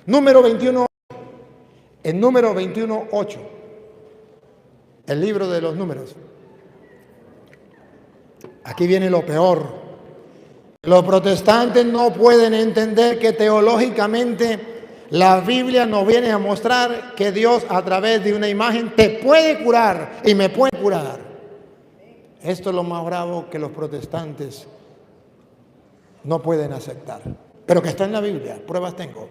Número 21, en número 21:8, el libro de los números. Aquí viene lo peor. Los protestantes no pueden entender que teológicamente la Biblia nos viene a mostrar que Dios a través de una imagen te puede curar y me puede curar. Esto es lo más bravo que los protestantes no pueden aceptar, pero que está en la Biblia, pruebas tengo.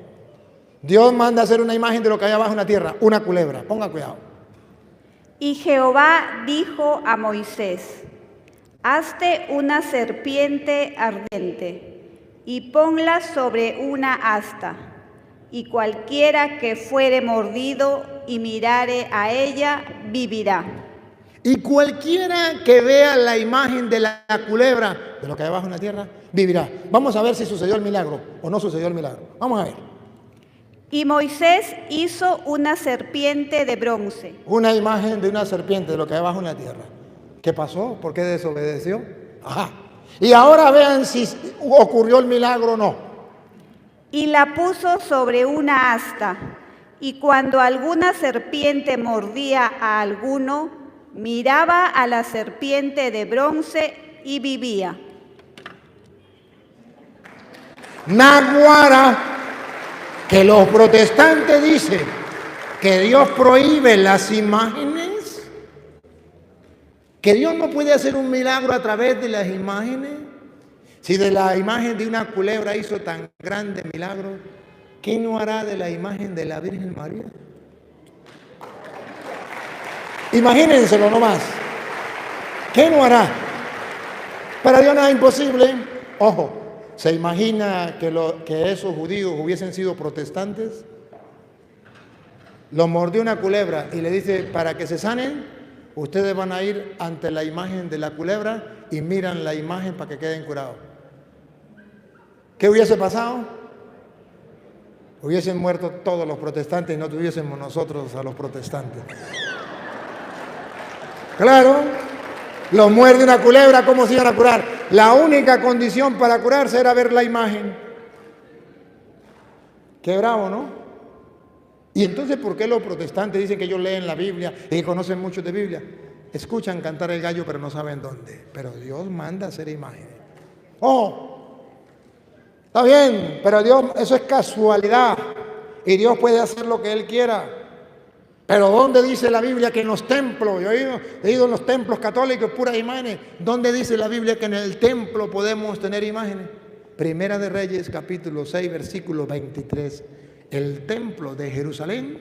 Dios manda a hacer una imagen de lo que hay abajo en la tierra, una culebra, ponga cuidado. Y Jehová dijo a Moisés: hazte una serpiente ardiente y ponla sobre una asta, y cualquiera que fuere mordido y mirare a ella, vivirá. Y cualquiera que vea la imagen de la culebra, de lo que hay abajo en la tierra, vivirá. Vamos a ver si sucedió el milagro o no sucedió el milagro. Vamos a ver. Y Moisés hizo una serpiente de bronce. Una imagen de una serpiente, de lo que hay abajo en la tierra. ¿Qué pasó? ¿Por qué desobedeció? Ajá. Y ahora vean si ocurrió el milagro o no. Y la puso sobre una asta, y cuando alguna serpiente mordía a alguno, miraba a la serpiente de bronce y vivía. Naguará, que los protestantes dicen que Dios prohíbe las imágenes, que Dios no puede hacer un milagro a través de las imágenes. Si de la imagen de una culebra hizo tan grande milagro, ¿qué no hará de la imagen de la Virgen María? Imagínenselo nomás. ¿Qué no hará? Para Dios nada es imposible. Ojo, ¿se imagina que esos judíos hubiesen sido protestantes? Los mordió una culebra y le dice, para que se sanen, ustedes van a ir ante la imagen de la culebra y miran la imagen para que queden curados. ¿Qué hubiese pasado? Hubiesen muerto todos los protestantes y no tuviésemos nosotros a los protestantes. Claro, los muerde una culebra, ¿cómo se iban a curar? La única condición para curarse era ver la imagen. Qué bravo, ¿no? Y entonces, ¿por qué los protestantes dicen que ellos leen la Biblia y conocen mucho de Biblia? Escuchan cantar el gallo, pero no saben dónde. Pero Dios manda hacer imágenes. ¡Oh! Está bien, pero Dios, eso es casualidad. Y Dios puede hacer lo que Él quiera. Pero ¿dónde dice la Biblia que en los templos, yo he ido en los templos católicos, puras imágenes? ¿Dónde dice la Biblia que en el templo podemos tener imágenes? Primera de Reyes, capítulo 6, versículo 23. El templo de Jerusalén.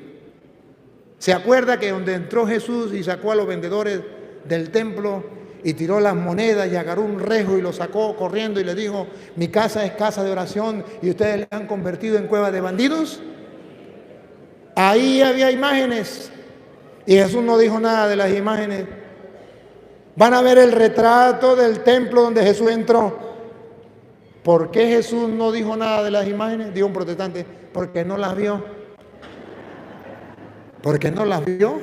¿Se acuerda que donde entró Jesús y sacó a los vendedores del templo y tiró las monedas y agarró un rejo y lo sacó corriendo y le dijo, mi casa es casa de oración y ustedes la han convertido en cueva de bandidos? Ahí había imágenes y Jesús no dijo nada de las imágenes. Van a ver el retrato del templo donde Jesús entró. ¿Por qué Jesús no dijo nada de las imágenes? Dijo un protestante, porque no las vio. Porque no las vio.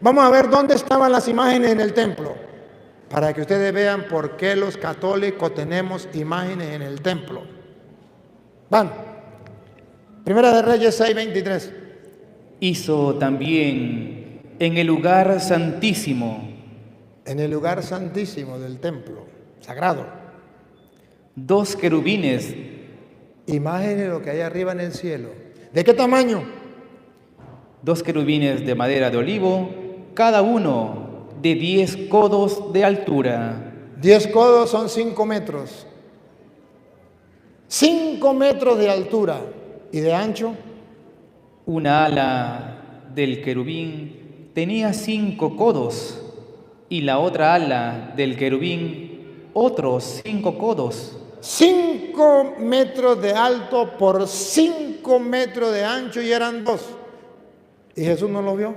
Vamos a ver dónde estaban las imágenes en el templo, para que ustedes vean por qué los católicos tenemos imágenes en el templo. Van. Primera de Reyes 6:23. Hizo también en el lugar santísimo. En el lugar santísimo del templo, sagrado. 2 querubines. Imágenes de lo que hay arriba en el cielo. ¿De qué tamaño? 2 querubines de madera de olivo, cada uno de 10 codos de altura. 10 codos son 5 metros. 5 metros de altura. ¿Y de ancho? Una ala del querubín tenía 5 codos y la otra ala del querubín otros 5 codos. 5 metros de alto por 5 metros de ancho y eran 2. ¿Y Jesús no lo vio?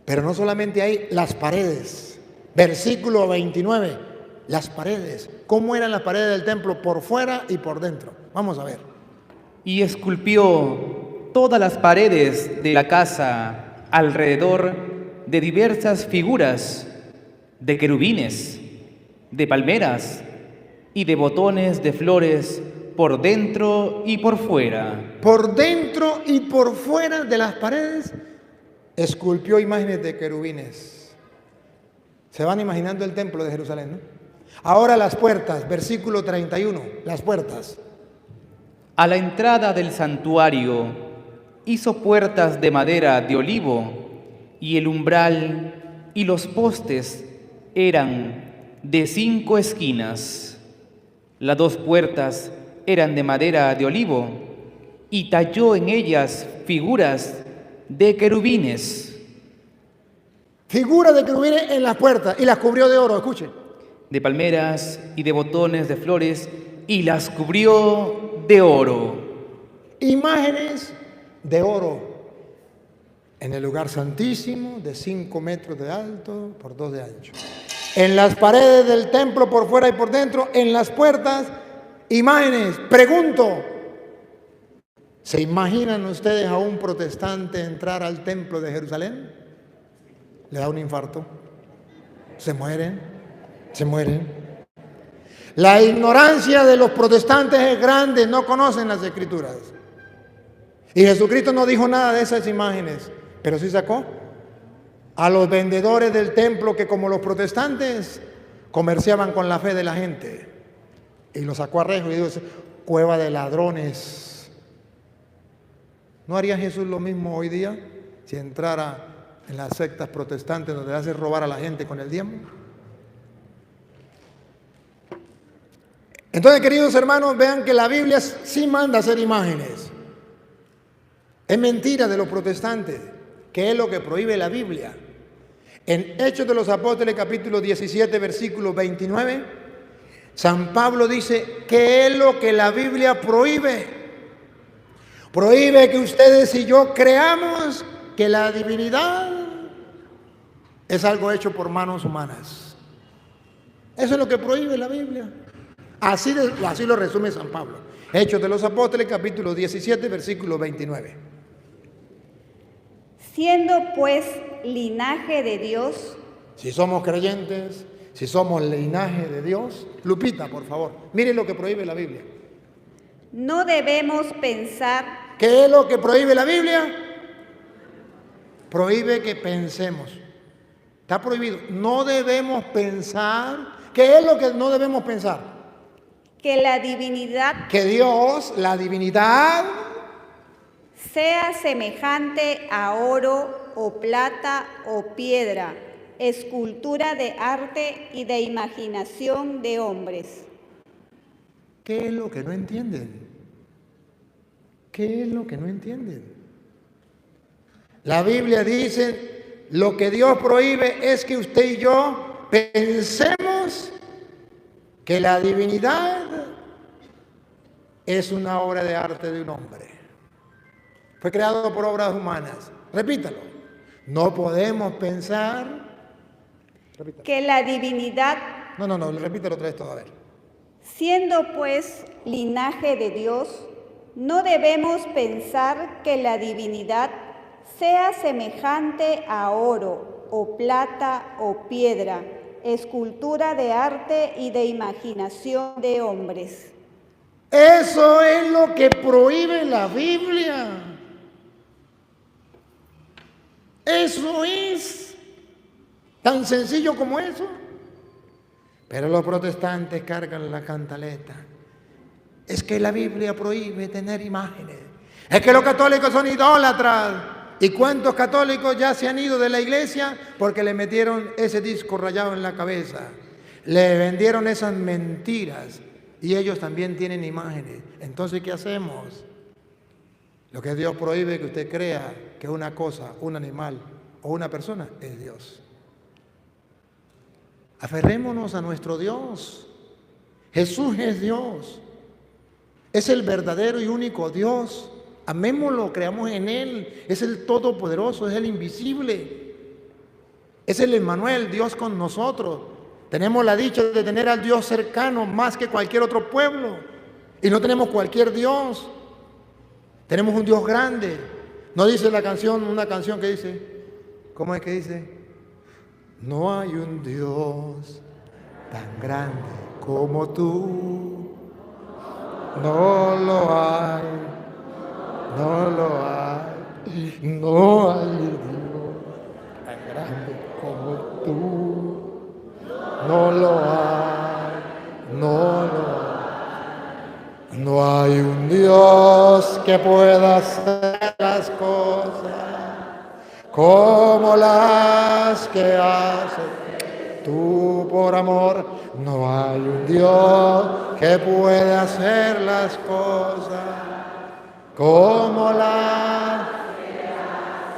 Pero no solamente hay las paredes. Versículo 29. Las paredes. ¿Cómo eran las paredes del templo? Por fuera y por dentro. Vamos a ver. Y esculpió todas las paredes de la casa alrededor de diversas figuras, de querubines, de palmeras, y de botones de flores por dentro y por fuera. Por dentro y por fuera de las paredes esculpió imágenes de querubines. Se van imaginando el templo de Jerusalén, ¿no? Ahora las puertas, versículo 31, las puertas. A la entrada del santuario hizo puertas de madera de olivo, y el umbral y los postes eran de 5 esquinas. Las 2 puertas eran de madera de olivo, y talló en ellas figuras de querubines. Figuras de querubines en las puertas y las cubrió de oro, escuchen. De palmeras y de botones de flores, y las cubrió de oro. Imágenes de oro en el lugar santísimo, de 5 metros de alto por 2 de ancho. En las paredes del templo, por fuera y por dentro, en las puertas, imágenes. Pregunto, ¿se imaginan ustedes a un protestante entrar al templo de Jerusalén? Le da un infarto. Se mueren. La ignorancia de los protestantes es grande, no conocen las Escrituras. Y Jesucristo no dijo nada de esas imágenes, pero sí sacó a los vendedores del templo que, como los protestantes, comerciaban con la fe de la gente. Y los sacó a rejo y dijo: cueva de ladrones. ¿No haría Jesús lo mismo hoy día si entrara en las sectas protestantes donde hace robar a la gente con el diezmo? Entonces, queridos hermanos, vean que la Biblia sí manda hacer imágenes. Es mentira de los protestantes, que es lo que prohíbe la Biblia. En Hechos de los Apóstoles, capítulo 17, versículo 29, San Pablo dice: ¿qué es lo que la Biblia prohíbe? Prohíbe que ustedes y yo creamos que la divinidad es algo hecho por manos humanas. Eso es lo que prohíbe la Biblia. Así lo resume San Pablo. Hechos de los Apóstoles, capítulo 17, versículo 29. Siendo pues linaje de Dios. Si somos creyentes, si somos linaje de Dios. Lupita, por favor, miren lo que prohíbe la Biblia. No debemos pensar. ¿Qué es lo que prohíbe la Biblia? Prohíbe que pensemos. Está prohibido. No debemos pensar. ¿Qué es lo que no debemos pensar? Que la divinidad. Que Dios, la divinidad, sea semejante a oro o plata o piedra, escultura de arte y de imaginación de hombres. ¿Qué es lo que no entienden? ¿Qué es lo que no entienden? La Biblia dice: lo que Dios prohíbe es que usted y yo pensemos que la divinidad es una obra de arte de un hombre. Fue creado por obras humanas. Repítalo. No podemos pensar. Repítalo. Que la divinidad. No, repítalo otra vez todo, a ver. Siendo pues linaje de Dios, no debemos pensar que la divinidad sea semejante a oro o plata o piedra, escultura de arte y de imaginación de hombres. Eso es lo que prohíbe la Biblia. Eso es tan sencillo como eso. Pero los protestantes cargan la cantaleta. Es que la Biblia prohíbe tener imágenes. Es que los católicos son idólatras. ¿Y cuántos católicos ya se han ido de la iglesia porque le metieron ese disco rayado en la cabeza? Le vendieron esas mentiras y ellos también tienen imágenes. Entonces, ¿qué hacemos? Lo que Dios prohíbe que usted crea que una cosa, un animal o una persona es Dios. Aferrémonos a nuestro Dios. Jesús es Dios. Es el verdadero y único Dios. Amémoslo, creamos en Él. Es el todopoderoso, es el invisible. Es el Emmanuel, Dios con nosotros. Tenemos la dicha de tener al Dios cercano más que cualquier otro pueblo. Y no tenemos cualquier Dios. Tenemos un Dios grande. ¿No dice la canción, una canción que dice? ¿Cómo es que dice? No hay un Dios tan grande como tú. No lo hay, no lo hay, no hay Dios tan grande como tú. No lo hay, no lo hay. No hay un Dios que pueda hacer las cosas como las que haces tú por amor. No hay un Dios que pueda hacer las cosas como las...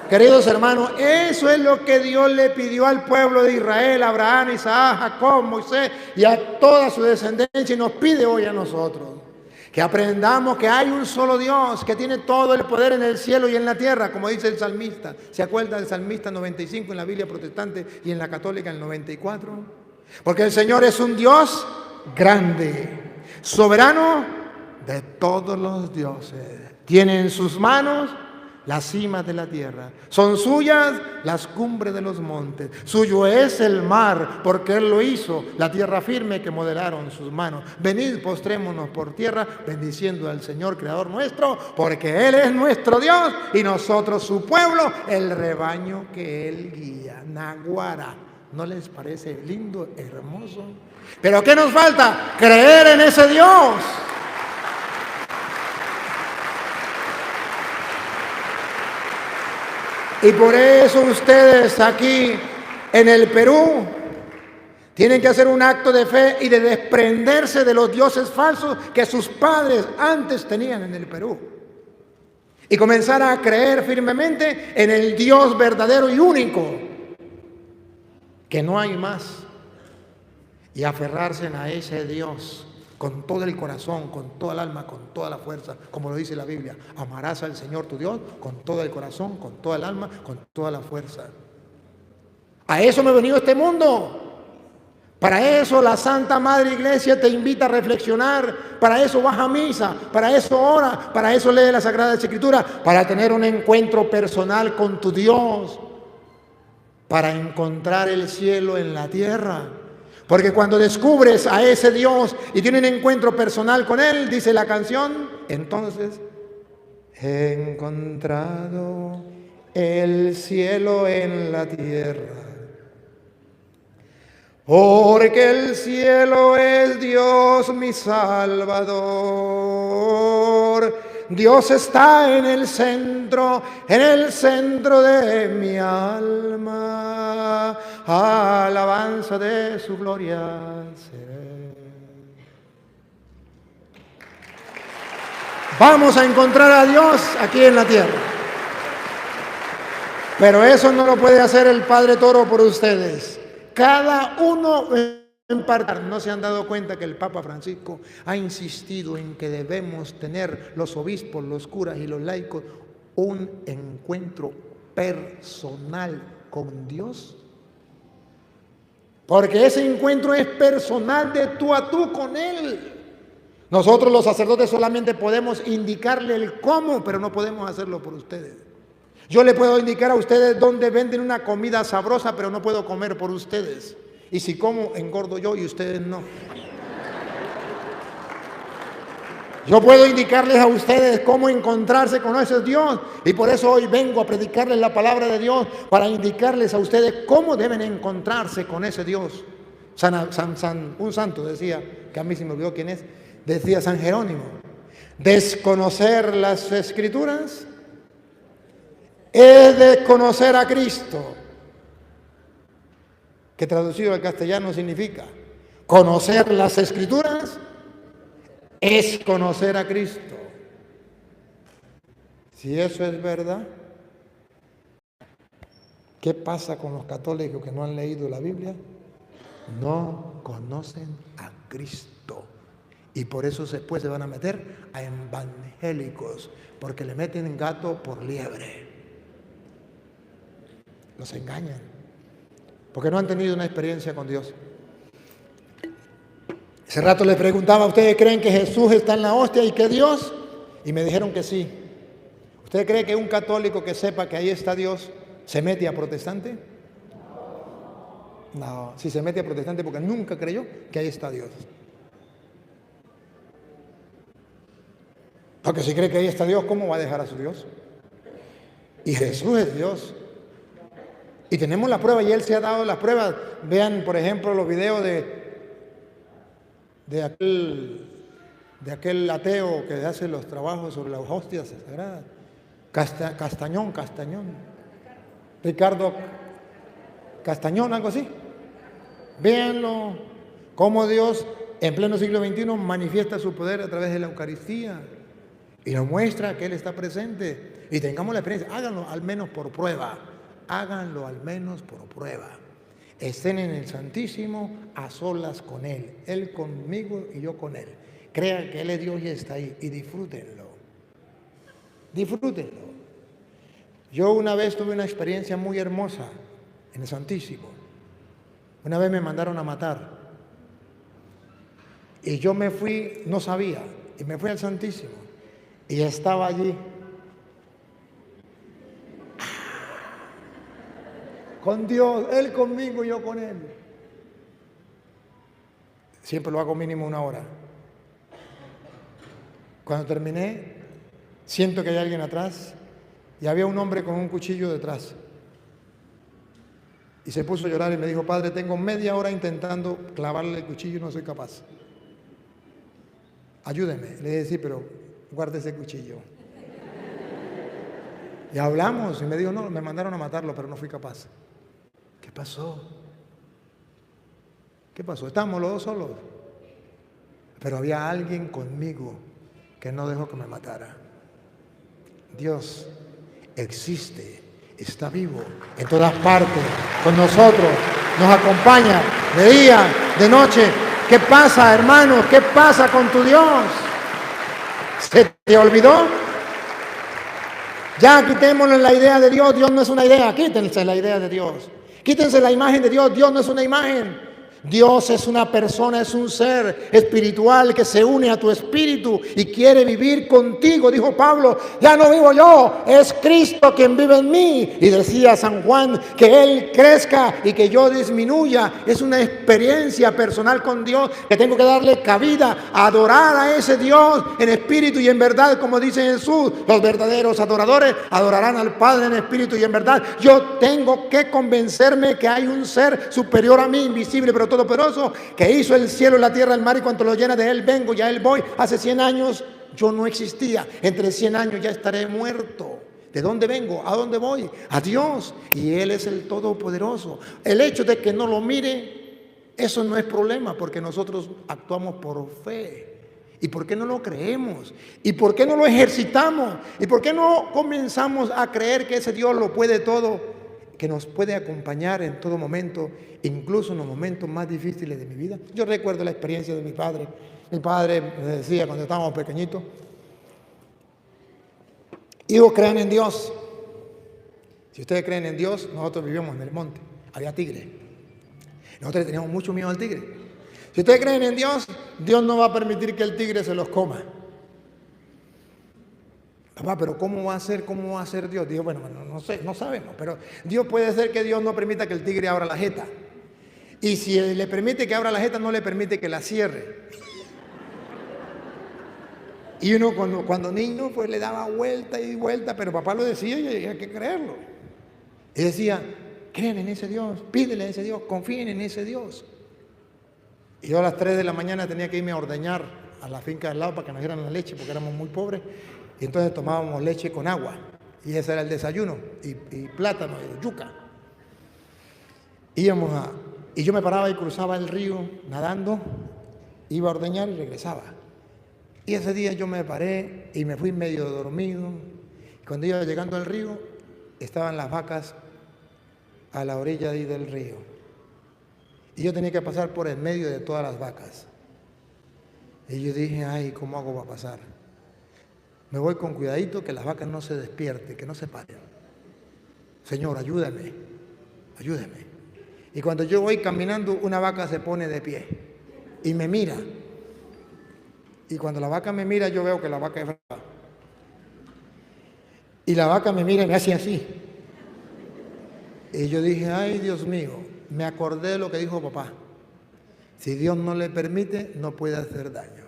Queridos hermanos, eso es lo que Dios le pidió al pueblo de Israel, a Abraham, Isaac, Jacob, Moisés y a toda su descendencia, y nos pide hoy a nosotros. Que aprendamos que hay un solo Dios que tiene todo el poder en el cielo y en la tierra, como dice el salmista. ¿Se acuerda del salmista 95 en la Biblia protestante y en la católica el 94? Porque el Señor es un Dios grande, soberano de todos los dioses. Tiene en sus manos las cimas de la tierra. Son suyas las cumbres de los montes. Suyo es el mar, porque Él lo hizo, la tierra firme que modelaron sus manos. Venid, postrémonos por tierra, bendiciendo al Señor, Creador nuestro, porque Él es nuestro Dios y nosotros su pueblo, el rebaño que Él guía. Naguará. ¿No les parece lindo, hermoso? ¿Pero qué nos falta? Creer en ese Dios. Y por eso ustedes aquí en el Perú tienen que hacer un acto de fe y de desprenderse de los dioses falsos que sus padres antes tenían en el Perú. Y comenzar a creer firmemente en el Dios verdadero y único, que no hay más. Y aferrarse a ese Dios con todo el corazón, con toda el alma, con toda la fuerza, como lo dice la Biblia. Amarás al Señor tu Dios con todo el corazón, con toda el alma, con toda la fuerza. A eso me he venido a este mundo. Para eso la Santa Madre Iglesia te invita a reflexionar. Para eso vas a misa, para eso ora, para eso lee la Sagrada Escritura, para tener un encuentro personal con tu Dios, para encontrar el cielo en la tierra. Porque cuando descubres a ese Dios y tienes un encuentro personal con Él, dice la canción, entonces he encontrado el cielo en la tierra. Porque el cielo es Dios mi Salvador. Dios está en el centro de mi alma. Alabanza de su gloria seré. Vamos a encontrar a Dios aquí en la tierra. Pero eso no lo puede hacer el Padre Toro por ustedes. Cada uno en parte. ¿No se han dado cuenta que el Papa Francisco ha insistido en que debemos tener los obispos, los curas y los laicos un encuentro personal con Dios? Porque ese encuentro es personal de tú a tú con Él. Nosotros los sacerdotes solamente podemos indicarle el cómo, pero no podemos hacerlo por ustedes. Yo le puedo indicar a ustedes dónde venden una comida sabrosa, pero no puedo comer por ustedes. Y si como, engordo yo y ustedes no. Yo puedo indicarles a ustedes cómo encontrarse con ese Dios. Y por eso hoy vengo a predicarles la palabra de Dios, para indicarles a ustedes cómo deben encontrarse con ese Dios. Un santo decía, que a mí se me olvidó quién es, decía San Jerónimo: desconocer las Escrituras es desconocer a Cristo, que traducido al castellano significa: conocer las Escrituras es conocer a Cristo. Si eso es verdad, ¿qué pasa con los católicos que no han leído la Biblia? No conocen a Cristo. Y por eso después se van a meter a evangélicos, porque le meten gato por liebre. Los engañan, porque no han tenido una experiencia con Dios. Hace rato les preguntaba: ¿ustedes creen que Jesús está en la hostia y que Dios? Y me dijeron que sí. ¿Usted cree que un católico que sepa que ahí está Dios se mete a protestante? No, si se mete a protestante porque nunca creyó que ahí está Dios. Porque si cree que ahí está Dios, ¿cómo va a dejar a su Dios? Y Jesús es Dios. Y tenemos la prueba y Él se ha dado las pruebas. Vean, por ejemplo, los videos de aquel ateo que hace los trabajos sobre las hostias sagradas. Castañón. Ricardo Castañón, algo así. Véanlo, cómo Dios en pleno siglo XXI manifiesta su poder a través de la Eucaristía y nos muestra que Él está presente. Y tengamos la experiencia, háganlo al menos por prueba. Háganlo al menos por prueba. Estén en el Santísimo a solas con Él. Él conmigo y yo con Él. Crean que Él es Dios y está ahí. Y disfrútenlo. Disfrútenlo. Yo una vez tuve una experiencia muy hermosa en el Santísimo. Una vez me mandaron a matar. Y yo me fui, no sabía, y me fui al Santísimo. Y estaba allí. Con Dios, Él conmigo y yo con Él. Siempre lo hago mínimo 1 hora. Cuando terminé, siento que hay alguien atrás y había un hombre con un cuchillo detrás. Y se puso a llorar y me dijo, Padre, tengo media hora intentando clavarle el cuchillo y no soy capaz. Ayúdeme. Le dije, sí, pero guarde ese cuchillo. Y hablamos y me dijo, no, me mandaron a matarlo, pero no fui capaz. ¿Qué pasó? ¿Qué pasó? Estábamos los dos solos. Pero había alguien conmigo que no dejó que me matara. Dios existe, está vivo en todas partes, con nosotros, nos acompaña de día, de noche. ¿Qué pasa, hermano? ¿Qué pasa con tu Dios? ¿Se te olvidó? Ya quitémosle la idea de Dios. Dios no es una idea. Quítense la idea de Dios. Quítense la imagen de Dios. Dios no es una imagen. Dios es una persona, es un ser espiritual que se une a tu espíritu y quiere vivir contigo. Dijo Pablo, ya no vivo yo, es Cristo quien vive en mí. Y decía San Juan, que Él crezca y que yo disminuya. Es una experiencia personal con Dios que tengo que darle cabida, a adorar a ese Dios en espíritu y en verdad, como dice Jesús. Los verdaderos adoradores adorarán al Padre en espíritu y en verdad. Yo tengo que convencerme que hay un ser superior a mí, invisible pero todopoderoso, que hizo el cielo, la tierra, el mar y cuanto lo llena. De Él vengo, ya Él voy. Hace 100 años yo no existía. Entre 100 años ya estaré muerto. ¿De dónde vengo? ¿A dónde voy? A Dios. Y Él es el todopoderoso. El hecho de que no lo mire, eso no es problema, porque nosotros actuamos por fe. ¿Y por qué no lo creemos? ¿Y por qué no lo ejercitamos? ¿Y por qué no comenzamos a creer que ese Dios lo puede todo, que nos puede acompañar en todo momento, incluso en los momentos más difíciles de mi vida? Yo recuerdo la experiencia de mi padre. Mi padre me decía cuando estábamos pequeñitos, hijos, crean en Dios. Si ustedes creen en Dios, nosotros vivíamos en el monte, había tigre. Nosotros teníamos mucho miedo al tigre. Si ustedes creen en Dios, Dios no va a permitir que el tigre se los coma. Papá, pero ¿cómo va a ser Dios? Digo, bueno, no sé, no sabemos, pero Dios puede ser que Dios no permita que el tigre abra la jeta. Y si le permite que abra la jeta, no le permite que la cierre. Y uno cuando niño, pues le daba vuelta y vuelta, pero papá lo decía y hay que creerlo. Y decía, creen en ese Dios, pídele a ese Dios, confíen en ese Dios. Y yo a las 3 de la mañana tenía que irme a ordeñar a la finca del lado para que nos dieran la leche, porque éramos muy pobres. Y entonces tomábamos leche con agua. Y ese era el desayuno. Y plátano, y yuca. Y yo me paraba y cruzaba el río nadando. Iba a ordeñar y regresaba. Y ese día yo me paré y me fui medio dormido. Y cuando iba llegando al río, estaban las vacas a la orilla ahí del río. Y yo tenía que pasar por el medio de todas las vacas. Y yo dije, ay, ¿cómo hago para pasar? Me voy con cuidadito, que las vacas no se despierten, que no se paren. Señor, ayúdame, ayúdame. Y cuando yo voy caminando, una vaca se pone de pie y me mira. Y cuando la vaca me mira, yo veo que la vaca es brava. Y la vaca me mira y me hace así. Y yo dije, ay, Dios mío, me acordé de lo que dijo papá. Si Dios no le permite, no puede hacer daño.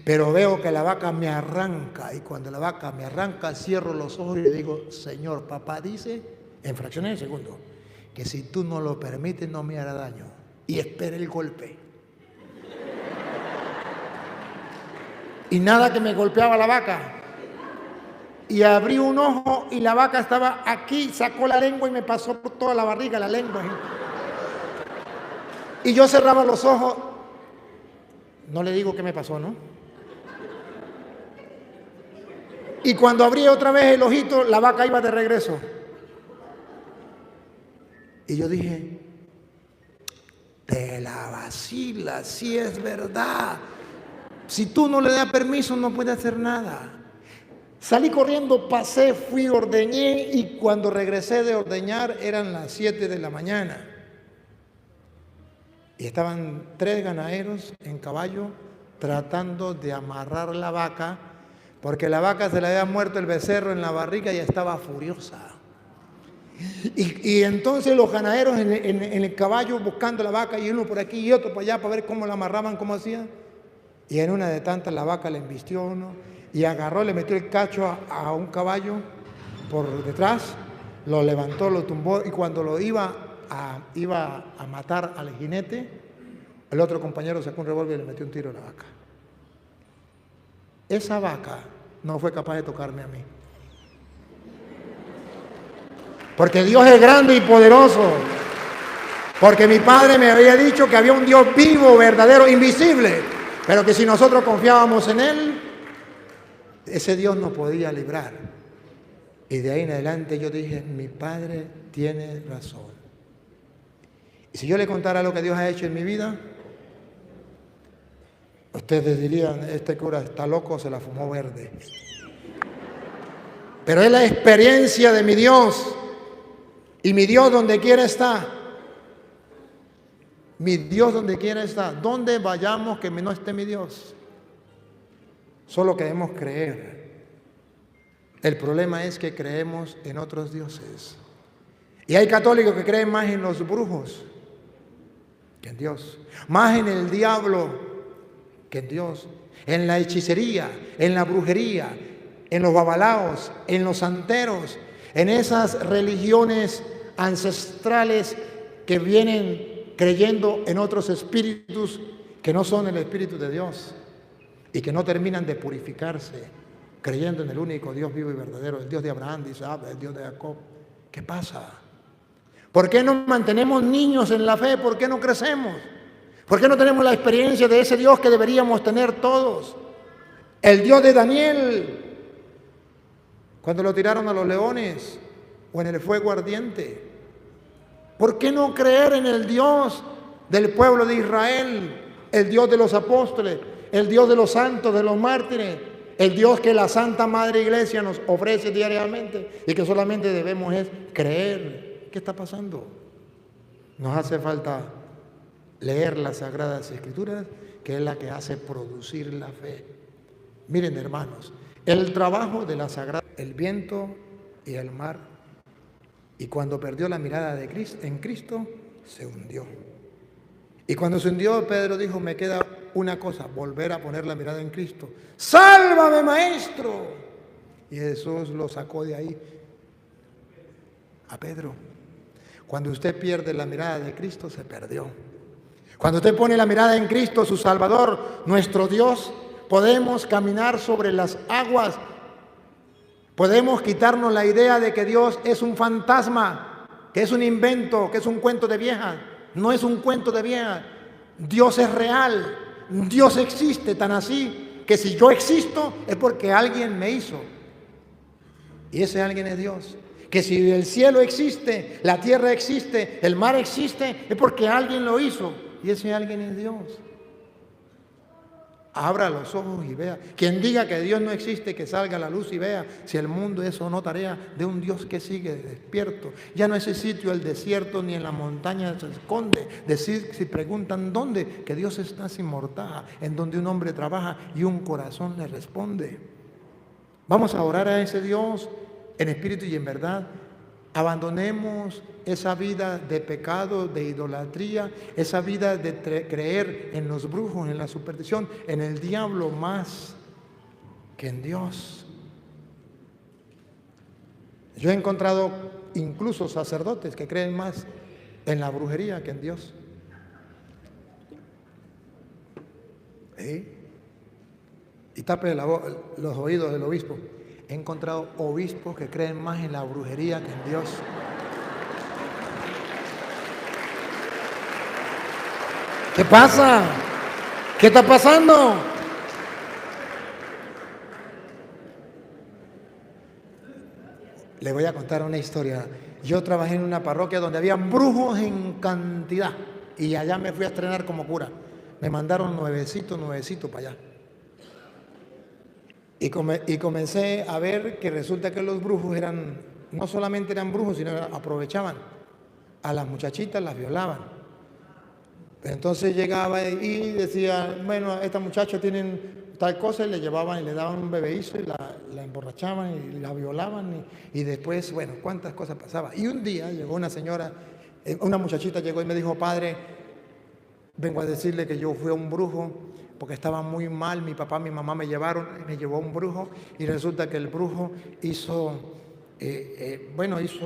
Pero veo que la vaca me arranca, y cuando la vaca me arranca, cierro los ojos y le digo: Señor, papá dice, en fracciones de segundo, que si tú no lo permites no me hará daño. Y esperé el golpe. Y nada, que me golpeaba la vaca. Y abrí un ojo y la vaca estaba aquí, sacó la lengua y me pasó por toda la barriga la lengua. Y yo cerraba los ojos. No le digo qué me pasó, ¿no? Y cuando abrí otra vez el ojito, la vaca iba de regreso. Y yo dije: te la vacilas, si es verdad. Si tú no le das permiso, no puede hacer nada. Salí corriendo, pasé, fui, ordeñé, y cuando regresé de ordeñar eran las 7 de la mañana. Y estaban 3 ganaderos en caballo tratando de amarrar la vaca, porque la vaca se le había muerto el becerro en la barriga y estaba furiosa. Y entonces los ganaderos en el caballo buscando la vaca, y uno por aquí y otro por allá para ver cómo la amarraban, cómo hacían. Y en una de tantas la vaca le embistió uno y agarró, le metió el cacho a un caballo por detrás, lo levantó, lo tumbó, y cuando lo iba a matar al jinete, el otro compañero sacó un revólver y le metió un tiro a la vaca. Esa vaca no fue capaz de tocarme a mí. Porque Dios es grande y poderoso. Porque mi padre me había dicho que había un Dios vivo, verdadero, invisible. Pero que si nosotros confiábamos en Él, ese Dios nos podía librar. Y de ahí en adelante yo dije: mi padre tiene razón. Y si yo le contara lo que Dios ha hecho en mi vida, ustedes dirían: este cura está loco, se la fumó verde. Pero es la experiencia de mi Dios. Y mi Dios donde quiera está. Mi Dios donde quiera está. Donde vayamos que no esté mi Dios. Solo queremos creer. El problema es que creemos en otros dioses. Y hay católicos que creen más en los brujos que en Dios. Más en el diablo que en Dios. En la hechicería, en la brujería, en los babalaos, en los santeros, en esas religiones ancestrales que vienen creyendo en otros espíritus que no son el Espíritu de Dios y que no terminan de purificarse, creyendo en el único Dios vivo y verdadero, el Dios de Abraham, de Isaac, el Dios de Jacob. ¿Qué pasa? ¿Por qué no mantenemos niños en la fe? ¿Por qué no crecemos? ¿Por qué no tenemos la experiencia de ese Dios que deberíamos tener todos? El Dios de Daniel, cuando lo tiraron a los leones o en el fuego ardiente. ¿Por qué no creer en el Dios del pueblo de Israel, el Dios de los apóstoles, el Dios de los santos, de los mártires, el Dios que la Santa Madre Iglesia nos ofrece diariamente y que solamente debemos es creer? ¿Qué está pasando? Nos hace falta leer las Sagradas Escrituras, que es la que hace producir la fe. Miren, hermanos, el trabajo de la Sagrada, el viento y el mar. Y cuando perdió la mirada de Cristo, en Cristo, se hundió. Y cuando se hundió, Pedro dijo: me queda una cosa, volver a poner la mirada en Cristo. ¡Sálvame, maestro! Y Jesús lo sacó de ahí a Pedro. Cuando usted pierde la mirada de Cristo, se perdió. Cuando usted pone la mirada en Cristo, su Salvador, nuestro Dios, podemos caminar sobre las aguas. Podemos quitarnos la idea de que Dios es un fantasma, que es un invento, que es un cuento de vieja. No es un cuento de vieja. Dios es real. Dios existe, tan así que si yo existo es porque alguien me hizo. Y ese alguien es Dios. Que si el cielo existe, la tierra existe, el mar existe, es porque alguien lo hizo. Y ese alguien es Dios. Abra los ojos y vea. Quien diga que Dios no existe, que salga a la luz y vea si el mundo es o no tarea de un Dios que sigue despierto. Ya no es ese sitio, el desierto, ni en la montaña se esconde. Decir, si preguntan dónde, que Dios está sin mortaja, en donde un hombre trabaja y un corazón le responde. Vamos a orar a ese Dios en espíritu y en verdad, Abandonemos esa vida de pecado, de idolatría, esa vida de creer en los brujos, en la superstición, en el diablo más que en Dios. Yo he encontrado incluso sacerdotes que creen más en la brujería que en Dios. ¿Sí? Y tape los oídos del obispo. He encontrado obispos que creen más en la brujería que en Dios. ¿Qué pasa? ¿Qué está pasando? Le voy a contar una historia. Yo trabajé en una parroquia donde había brujos en cantidad y allá me fui a estrenar como cura. Me mandaron nuevecito para allá. Y comencé a ver que resulta que los brujos no solamente eran brujos, sino aprovechaban a las muchachitas, las violaban. Entonces llegaba y decía, bueno, estas muchachas tienen tal cosa, y le llevaban y le daban un bebeízo y la emborrachaban y la violaban y después, bueno, cuántas cosas pasaban. Y un día llegó una señora, una muchachita llegó y me dijo, padre, vengo a decirle que yo fui a un brujo porque estaba muy mal, mi papá, mi mamá me llevó a un brujo y resulta que el brujo hizo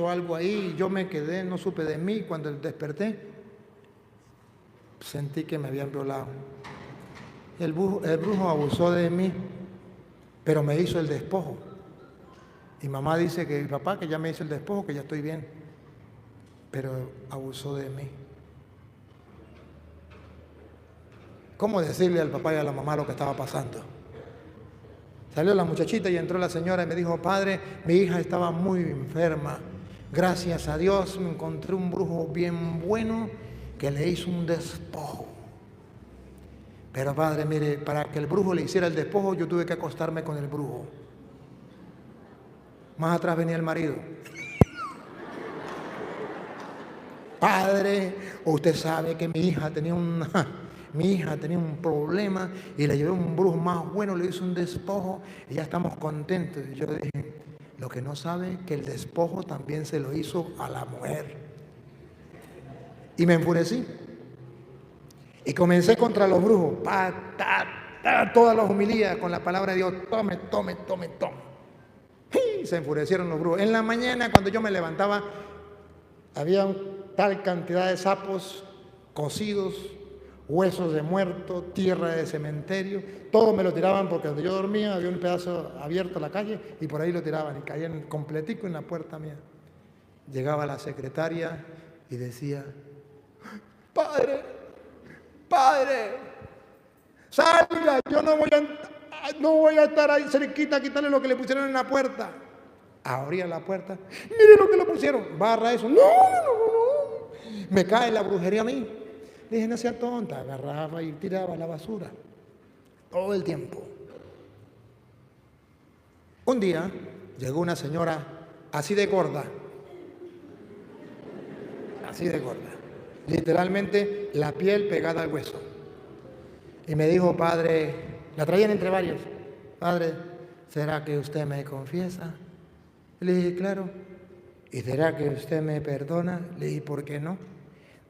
algo ahí y yo me quedé, no supe de mí. Cuando desperté, sentí que me habían violado. El brujo abusó de mí, pero me hizo el despojo. Y mamá dice que mi papá, que ya me hizo el despojo, que ya estoy bien, pero abusó de mí. ¿Cómo decirle al papá y a la mamá lo que estaba pasando? Salió la muchachita y entró la señora y me dijo, padre, mi hija estaba muy enferma. Gracias a Dios me encontré un brujo bien bueno que le hizo un despojo. Pero padre, mire, para que el brujo le hiciera el despojo, yo tuve que acostarme con el brujo. Más atrás venía el marido. Padre, usted sabe que mi hija tenía un problema y le llevé un brujo más bueno, le hizo un despojo y ya estamos contentos. Y yo dije, lo que no sabe es que el despojo también se lo hizo a la mujer. Y me enfurecí. Y comencé contra los brujos. Todas las homilías con la palabra de Dios. Tome. Y se enfurecieron los brujos. En la mañana, cuando yo me levantaba, había tal cantidad de sapos cocidos, huesos de muerto, tierra de cementerio. Todo me lo tiraban porque donde yo dormía había un pedazo abierto a la calle y por ahí lo tiraban y caían completico en la puerta mía. Llegaba la secretaria y decía, Padre, salga, yo no voy a estar ahí cerquita a quitarle lo que le pusieron en la puerta. Abría la puerta, mire lo que le pusieron, barra eso. No. Me cae la brujería a mí. Le dije, no sea tonta, agarraba y tiraba la basura. Todo el tiempo. Un día llegó una señora así de gorda. Literalmente la piel pegada al hueso. Y me dijo, padre, la traían entre varios. Padre, ¿será que usted me confiesa? Le dije, claro. ¿Y será que usted me perdona? Le dije, ¿por qué no?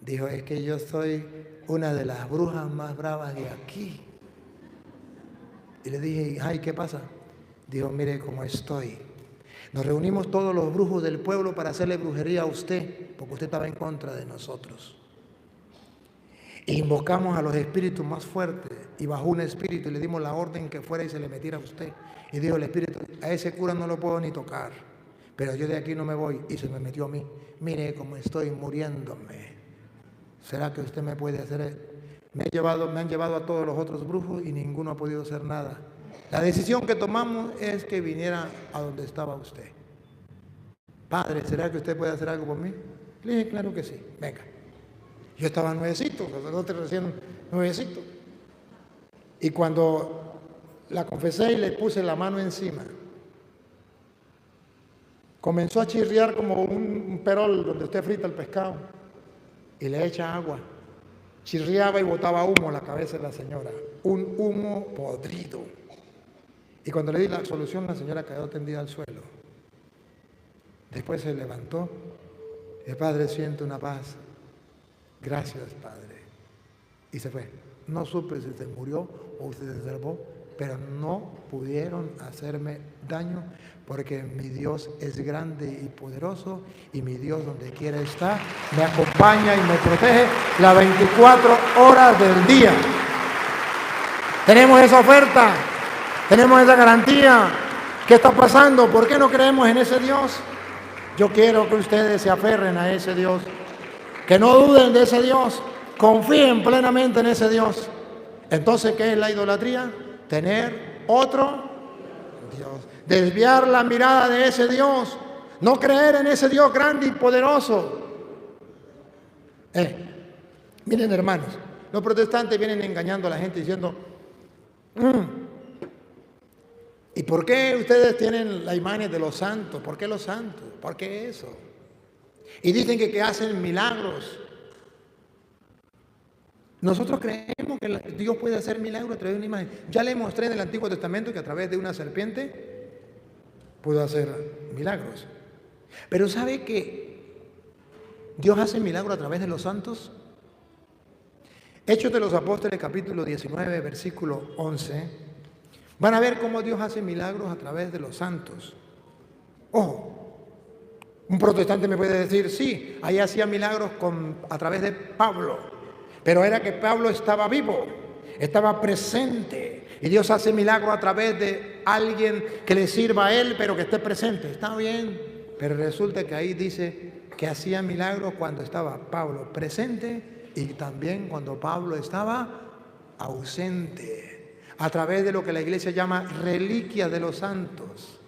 Dijo, es que yo soy una de las brujas más bravas de aquí. Y le dije, ay, ¿qué pasa? Dijo, mire cómo estoy. Nos reunimos todos los brujos del pueblo para hacerle brujería a usted, porque usted estaba en contra de nosotros. Invocamos a los espíritus más fuertes y bajó un espíritu y le dimos la orden que fuera y se le metiera a usted. Y dijo el espíritu, a ese cura no lo puedo ni tocar, pero yo de aquí no me voy. Y se me metió a mí. Mire cómo estoy muriéndome. ¿Será que usted me puede hacer? Me han llevado a todos los otros brujos y ninguno ha podido hacer nada. La decisión que tomamos es que viniera a donde estaba usted. Padre, ¿será que usted puede hacer algo por mí? Le dije, claro que sí, venga. Yo estaba nuevecito, sacerdote recién nuevecito. Y cuando la confesé y le puse la mano encima, comenzó a chirriar como un perol donde usted frita el pescado y le echa agua. Chirriaba y botaba humo a la cabeza de la señora, un humo podrido. Y cuando le di la solución, la señora quedó tendida al suelo. Después se levantó. El Padre, siente una paz. Gracias, Padre. Y se fue. No supe si se murió o si se salvó, pero no pudieron hacerme daño porque mi Dios es grande y poderoso y mi Dios donde quiera está, me acompaña y me protege las 24 horas del día. Tenemos esa oferta, tenemos esa garantía. ¿Qué está pasando? ¿Por qué no creemos en ese Dios? Yo quiero que ustedes se aferren a ese Dios, que no duden de ese Dios, confíen plenamente en ese Dios. Entonces, ¿qué es la idolatría? Tener otro Dios, desviar la mirada de ese Dios, no creer en ese Dios grande y poderoso. Miren, hermanos, los protestantes vienen engañando a la gente diciendo, ¿y por qué ustedes tienen la imagen de los santos? ¿Por qué los santos? ¿Por qué eso? Y dicen que hacen milagros. Nosotros creemos que Dios puede hacer milagros a través de una imagen. Ya le mostré en el Antiguo Testamento que a través de una serpiente pudo hacer milagros. Pero ¿sabe que Dios hace milagros a través de los santos? Hechos de los Apóstoles, capítulo 19, versículo 11. Van a ver cómo Dios hace milagros a través de los santos. Ojo, un protestante me puede decir, sí, ahí hacía milagros a través de Pablo. Pero era que Pablo estaba vivo, estaba presente. Y Dios hace milagros a través de alguien que le sirva a él, pero que esté presente. Está bien, pero resulta que ahí dice que hacía milagros cuando estaba Pablo presente y también cuando Pablo estaba ausente. A través de lo que la iglesia llama reliquias de los santos.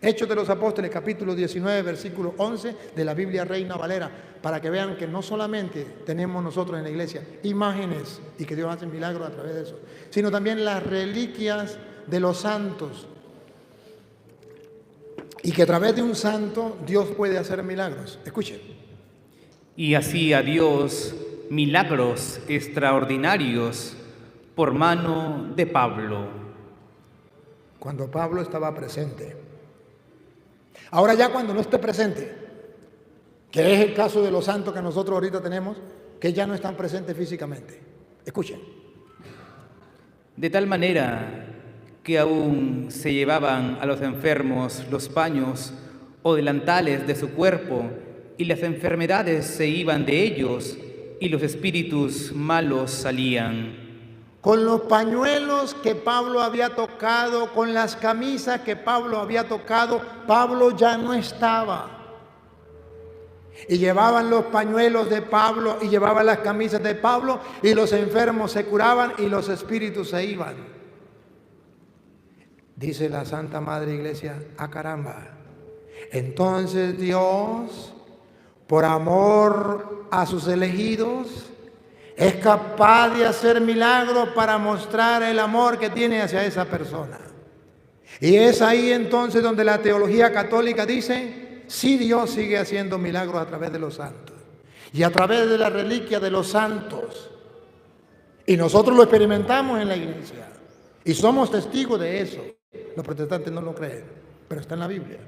Hechos de los Apóstoles, capítulo 19, versículo 11 de la Biblia Reina Valera, para que vean que no solamente tenemos nosotros en la iglesia imágenes y que Dios hace milagros a través de eso, sino también las reliquias de los santos. Y que a través de un santo Dios puede hacer milagros. Escuchen. Y hacía Dios milagros extraordinarios por mano de Pablo. Cuando Pablo estaba presente. Ahora ya cuando no esté presente, que es el caso de los santos que nosotros ahorita tenemos, que ya no están presentes físicamente. Escuchen. De tal manera que aún se llevaban a los enfermos los paños o delantales de su cuerpo, y las enfermedades se iban de ellos, y los espíritus malos salían. Con los pañuelos que Pablo había tocado, con las camisas que Pablo había tocado, Pablo ya no estaba. Y llevaban los pañuelos de Pablo y llevaban las camisas de Pablo y los enfermos se curaban y los espíritus se iban. Dice la Santa Madre Iglesia, caramba. Entonces Dios, por amor a sus elegidos, es capaz de hacer milagros para mostrar el amor que tiene hacia esa persona. Y es ahí entonces donde la teología católica dice, sí, Dios sigue haciendo milagros a través de los santos. Y a través de la reliquia de los santos. Y nosotros lo experimentamos en la iglesia. Y somos testigos de eso. Los protestantes no lo creen, pero está en la Biblia.